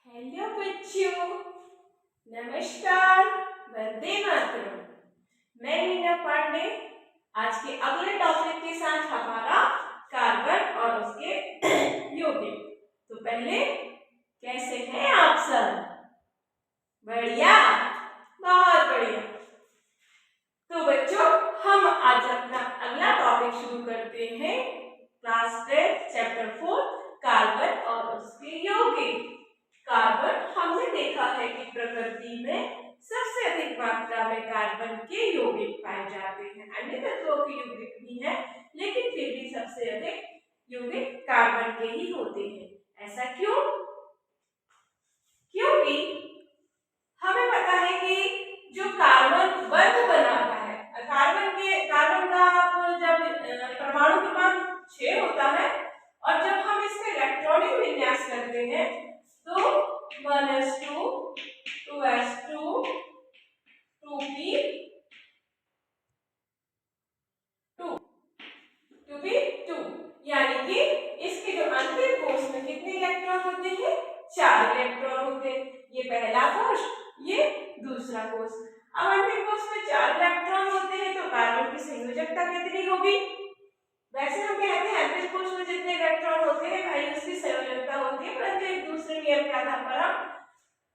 Hello बच्चों, नमस्कार, वंदे मातरम। मैं मीना पांडे आज के अगले टॉपिक के साथ हमारा कार्बन और उसके यौगिक। तो पहले कैसे हैं आप सब? बढ़िया, बहुत बढ़िया। तो बच्चों, हम आज अपना अगला टॉपिक शुरू करते हैं। क्लास 10 चैप्टर 4 कार्बन और उसके यौगिक। कार्बन हमने देखा है कि प्रकृति में सबसे अधिक मात्रा में कार्बन के यौगिक पाए जाते हैं। अन्य तत्वों के यौगिक भी हैं, लेकिन फिर भी सबसे अधिक यौगिक कार्बन के ही होते हैं। ऐसा क्यों? क्योंकि हमें पता है कि जो कार्बन बंध बनाता है, कार्बन का जब परमाणु क्रमांक 6 होता है और जब हम इसका इलेक्ट्रॉनिक विन्यास करते हैं तो 1s2 2s2 2p2 यानी कि इसके जो अंतिम कोष में कितने इलेक्ट्रॉन होते हैं? 4 इलेक्ट्रॉन होते हैं। ये पहला कोष, ये दूसरा कोष। अब अंतिम कोष में 4 इलेक्ट्रॉन होते हैं तो कार्बन की संयोजकता कितनी होगी? वैसे हम कहते हैं अंतिम कोष में जितने इलेक्ट्रॉन होते हैं भाई उसकी संयोजकता होती है, परंतु एक दूसरे नियम के आधार पर हम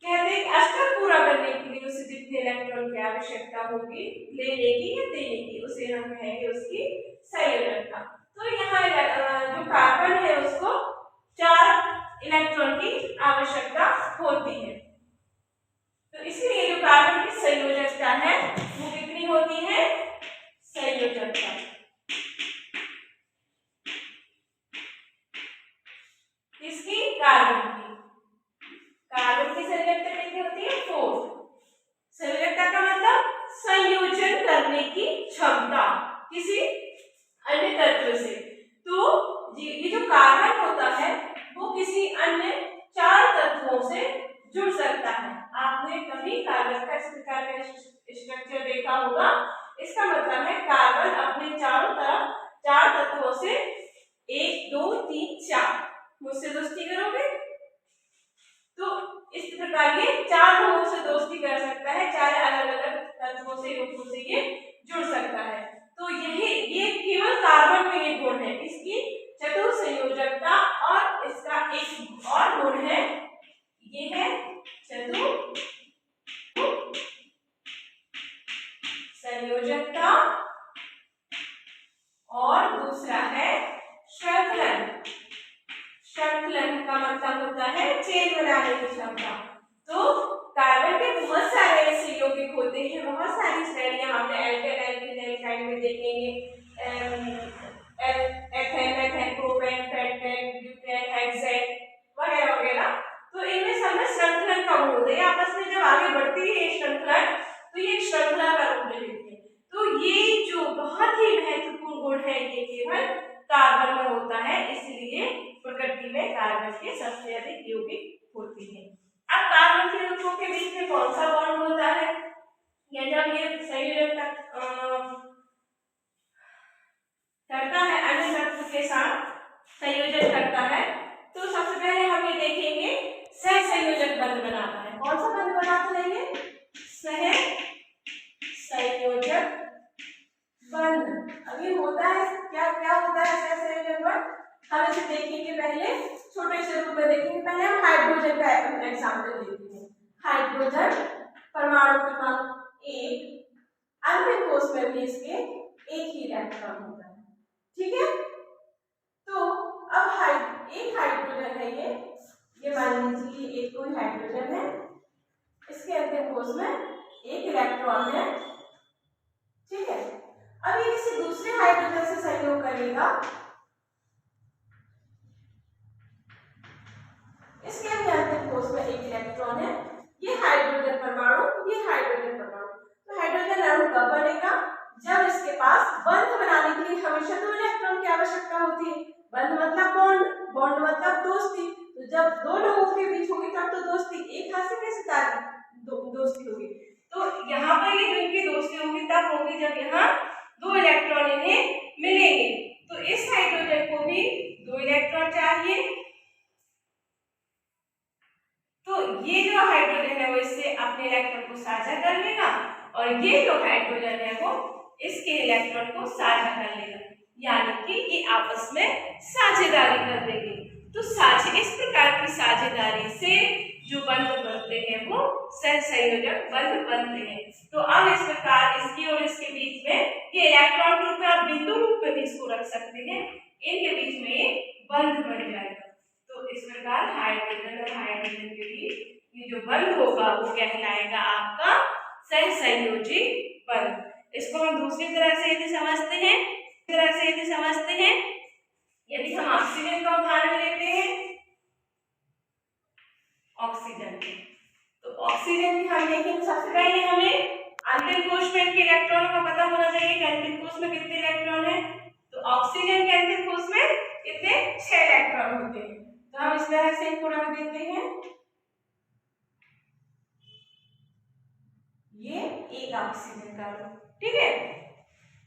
कहते हैं कि अष्टक पूरा करने के लिए उसे जितने इलेक्ट्रॉन की आवश्यकता होगी लेने की या देने की, उसे हम कहेंगे उसकी संयोजकता। तो यहाँ जो कार्बन है उसको 4 इलेक्ट्रॉन की आवश्यकता होती है। तो इसलिए जो कार्बन की संयोजकता है वो कितनी होती है? संयोजकता इसकी कार्बन की संयोजकता कितनी होती है? 4। संयोजकता का मतलब संयोजन करने की क्षमता किसी अन्य तत्व से। तो ये जो कार्बन होता है वो किसी अन्य 4 तत्वों से जुड़ सकता है। आपने कभी कार्बन का इस प्रकार का स्ट्रक्चर देखा होगा। इसका मतलब है कार्बन अपने चारों तरफ 4 तत्वों से 1 2 3 4 मुझसे दोस्ती करोगे? तो इस प्रकार ये 4 लोगों से दोस्ती कर सकता है, 4 अलग-अलग तत्वों से रूपों से ये जुड़ सकता है। तो ये केवल कार्बन में ये गुण है, इसकी चतुर संयोजकता। और इसका एक और गुण है, ये है चतुर संयोजकता और दूसरा है श्रृंखलन। श्रृंखलन का मतलब होता है चेन बनाने की क्षमता। तो कार्बन के बहुत सारे ऐसे यौगिक होते हैं, बहुत सारी श्रेणियां हमने एल्केन एल्कीन एल्काइन में देखेंगे, ethane methane propane pentane butane hexane वगैरह वगैरह। तो इनमें सब में श्रृंखलन का गुण होता है। आपस में जब आगे बढ़ती है श्रृंखलन तो ये श्रृंखला का रूप ले लेती है। तो ये जो बहुत ही महत्वपूर्ण गुण है ये केवल कार्बन में होता है, इसलिए प्रकृति में कार्बन के सबसे अधिक यौगिक होते हैं। अब कार्बन के यौगिकों के बीच में कौन सा बॉन्ड होता है या जब ये संयोजकता करता है अन्य तत्व के साथ संयोजन करता है, तो सबसे पहले हम ये देखेंगे सहसंयोजक बंध बनाता है। कौन सा बंध बनाता है ये? सहसंयोजक बंध। अभी होता है क्या होता है सहसंयोजक बंध? हम इसे देखेंगे, पहले छोटे से रूप में देखेंगे। पहले हम हाइड्रोजन का एग्जांपल लेते हैं। हाइड्रोजन परमाणु क्रमांक 1, अंतिम कोष में भी इसके एक ही इलेक्ट्रॉन होता है। ठीक है, तो अब एक हाइड्रोजन है, ये मान लीजिए एक कोई हाइड्रोजन है, इसके अंतिम कोष में एक इलेक्ट्रॉन है। ठीक है, अब ये किसी दूसरे हाइड्रोजन से संयोग करेगा, इसके अंतिम कोष में एक इलेक्ट्रॉन है, ये हाइड्रोजन परमाणु, ये हाइड्रोजन परमाणु। तो हाइड्रोजन अणु कब बनेगा? जब इसके पास बंध बनाने के लिए हमेशा 2 इलेक्ट्रॉन की आवश्यकता होती है। बंध मतलब बॉन्ड, बॉन्ड मतलब दोस्ती। तो जब 2 लोगों के बीच होगी तब तो दोस्ती, एक हाथ से कैसे दोस्ती होगी? तो यहाँ पर ये इनकी दोस्ती होगी तब होगी जब यहाँ 2 इलेक्ट्रॉन इन्हें मिलेंगे। तो इस हाइड्रोजन को भी 2 इलेक्ट्रॉन चाहिए। तो ये जो हाइड्रोजन है वो इससे अपने इलेक्ट्रॉन को साझा कर लेगा और ये जो हाइड्रोजन है वो इसके इलेक्ट्रॉन को साझा कर लेगा, यानी कि ये आपस में साझेदारी कर लेंगे। तो इस प्रकार की साझेदारी से जो बंध बनते हैं वो सहसंयोजक बंध बनते हैं। तो अब इस प्रकार इसके और इसके बीच में ये इलेक्ट्रॉन ग्रुप में आप बिंदु रूप में भी इसको रख सकते हैं, इनके बीच में ये बंध बन जाएगा। तो इस प्रकार हाइड्रोजन और हाइड्रोजन के बीच ये जो बंध होगा वो कहलाएगा आपका सहसंयोजी बंध। इसको हम दूसरी तरह से यदि समझते हैं, यदि हम ऑक्सीजन का उदाहरण लेते हैं, ऑक्सीजन, तो ऑक्सीजन की हम देखें तो सबसे पहले हमें अंतिम कोश में इनके इलेक्ट्रॉनों का पता होना चाहिए कि अंतिम कोश में कितने इलेक्ट्रॉन है। तो ऑक्सीजन के अंतिम कोश में कितने 6 इलेक्ट्रॉन होते हैं। तो हम इस तरह से इनको रख देते हैं, ये एक ऑक्सीजन का अणु, ठीक है।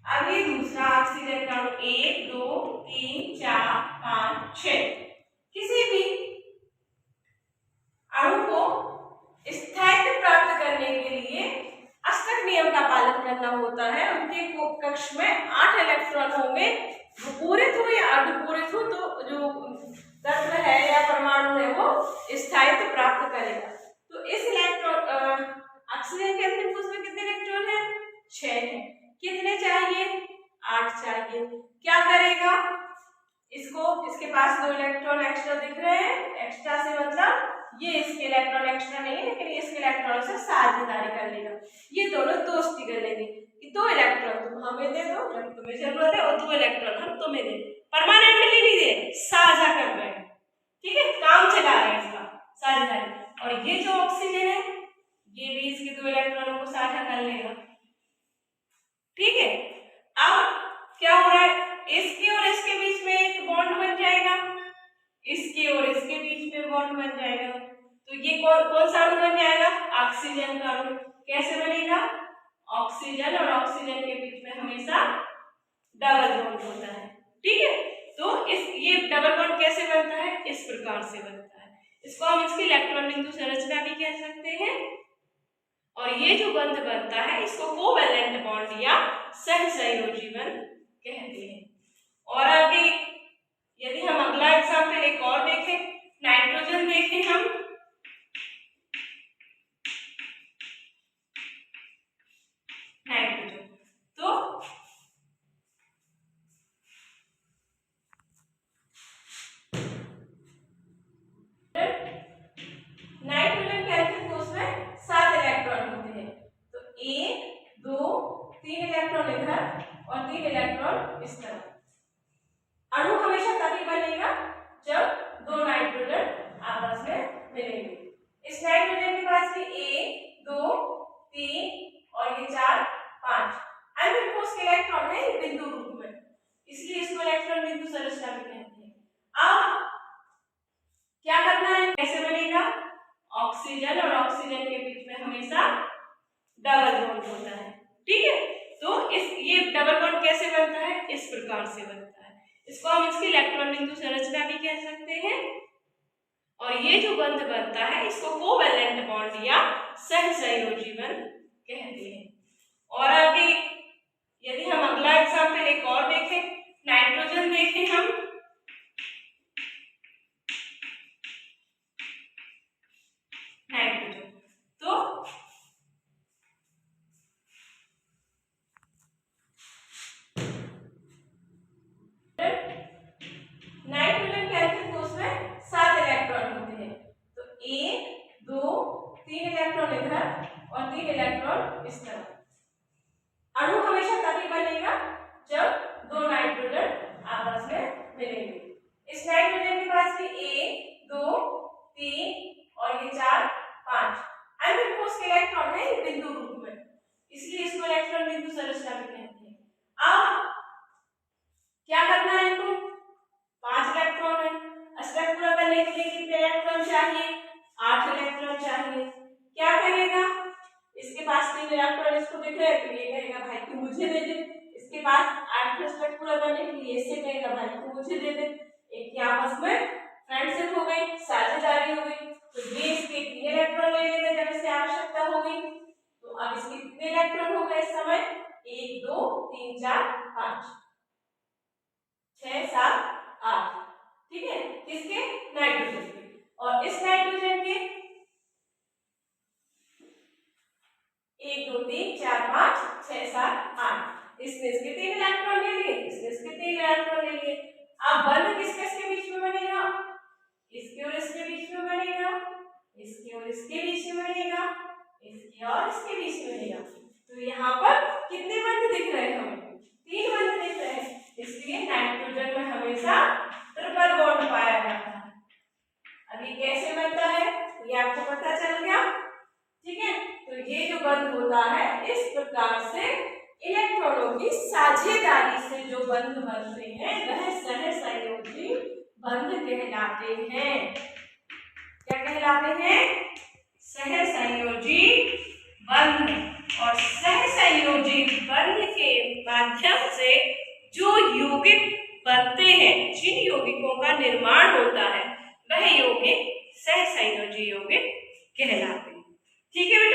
अब ये दूसरा ऑक्सीजन का अणु 1 2 3 4 5 6, किसी भी अणु को स्थायित्व प्राप्त करने के लिए अष्टक नियम का पालन करना होता है। उनके कक्ष में 8 इलेक्ट्रॉन होंगे, वो पूरित हो या अर्धपूरित हो, तो जो तत्व है या परमाणु है वो स्थायित्व प्राप्त करेगा। तो इस ऑक्सीजन के अंतिम कोश में कितने इलेक्ट्रॉन है? 6 है। कितने चाहिए? 8 चाहिए। क्या करेगा? इसके पास 2 इलेक्ट्रॉन एक्स्ट्रा दिख रहे हैं, एक्स्ट्रा से मतलब ये इसके इलेक्ट्रॉन एक्स्ट्रा नहीं है, लेकिन इसके इलेक्ट्रॉन से साझेदारी कर लेगा। ये दोनों दोस्ती कर लेंगे कि 2 इलेक्ट्रॉन तुम हमें दे दो जब तुम्हें जरूरत है और 2 इलेक्ट्रॉन हम तुम्हें दे। परमानेंटली नहीं दे, साझा कर रहे हैं, ठीक है, काम चला रहे हैं इसका साझेदारी। और ये जो ऑक्सीजन है ये भी इसके 2 इलेक्ट्रॉनों को साझा कर लेगा, ठीक है। अब क्या हो रहा है? इसके और इसके बीच में एक बॉन्ड बन जाएगा, इसके और इसके बीच में बॉन्ड बन जाएगा। तो ये कौन सा अणु बन जाएगा? ऑक्सीजन का अणु। कैसे बनेगा? ऑक्सीजन और ऑक्सीजन के बीच में हमेशा डबल बॉन्ड होता है, ठीक है। तो ये डबल बॉन्ड कैसे बनता है? इस प्रकार से बनता है। इसको हम इसकी इलेक्ट्रॉन बिंदु संरचना भी कह सकते हैं। और ये जो बंध बनता है इसको कोवैलेंट बॉन्ड या सहसंयोजी बंध कहते हैं। और आगे यदि हम अगला एग्जाम्पल एक और देखें, नाइट्रोजन देखें हम, नाइट्रोजन, तो नाइट्रोजन के अंतिम कोश में 7 इलेक्ट्रॉन होते हैं। तो 1 2 3 इलेक्ट्रॉन इधर और 3 इलेक्ट्रॉन इस तरफ। अणु हमेशा तभी बनेगा जब 2 नाइट्रोजन आपस में मिलेंगे। इस नाइट्रोजन के पास भी 1 2 3 और ये 4 5 अंतिम कोश के इलेक्ट्रॉन है बिंदु रूप में, इसलिए इसको इलेक्ट्रॉन बिंदु संरचना भी कहते हैं। अब क्या करना है? कैसे बनेगा? ऑक्सीजन और ऑक्सीजन के बीच में हमेशा डबल बॉन्ड होता है, ठीक है। तो ये डबल बॉन्ड कैसे बनता है? इस प्रकार से बनता है। इसको हम इसकी इलेक्ट्रॉन बिंदु संरचना भी कह सकते हैं। और ये जो बंध बनता है इसको कोवैलेंट बॉन्ड या सहसंयोजी बंध कहते हैं। और आगे यदि हम अगला एग्जाम्पल एक और देखें, नाइट्रोजन देखें हम, नाइट्रोजन, तो नाइट्रोजन के अंतिम कोश में 7 इलेक्ट्रॉन होते हैं। तो 1 2 3 इलेक्ट्रॉन इधर और 3 इलेक्ट्रॉन इस तरफ। अणु हमेशा तभी बनेगा जब 2 नाइट्रोजन आपस में मिलेंगे। इस नाइट्रोजन के पास भी 1 2 3 और ये 4 5 अंतिम कोश के इलेक्ट्रॉन है बिंदु रूप में, इसलिए इसको इलेक्ट्रॉन बिंदु संरचना भी कहते हैं। अब क्या करना है? इनको 5 इलेक्ट्रॉन है, अष्टक पूरा करने के लिए कितने इलेक्ट्रॉन चाहिए? 8 इलेक्ट्रॉन चाहिए। क्या करेगा? इसके पास 3 इलेक्ट्रॉन इसको दिख रहे हैं तो ये कहेगा भाई तू मुझे दे दे। इसके पास 8 अष्टक पूरा करने के लिए इससे कहेगा भाई तू मुझे दे दे। एक आपस में फ्रेंडशिप हो गई, साझेदारी हो गई। तो ये इसके किसके? नाइट्रोजन के। और इस नाइट्रोजन के 1 2 3 4 5 6 7 8, इसने इसके 3 इलेक्ट्रॉन ले लिए, इसने इसके 3 इलेक्ट्रॉन ले लिए। अब बंध किसके इसके बीच में बनेगा? इसके और इसके बीच में बनेगा, इसके और इसके बीच में बनेगा, इसके और इसके बीच में बनेगा। तो यहाँ पर कितने बंध दिख रहे हैं हमें? 3 बंध दिख रहे हैं, इसलिए नाइट्रोजन में हमेशा ट्रिपल बॉन्ड पाया जाता है। अब ये कैसे बनता है ये आपको पता चल गया, ठीक है। तो ये जो बंध होता है इस प्रकार से इलेक्ट्रॉनों की साझेदारी से जो बंध बनते हैं वह सहसंयोजी बंध कहलाते हैं। क्या कहलाते हैं? सहसंयोजी बंध। और सहसंयोजी बंध के माध्यम से जो यौगिक बनते हैं, जिन यौगिकों का निर्माण होता है वह यौगिक सहसंयोजी यौगिक कहलाते हैं। ठीक है।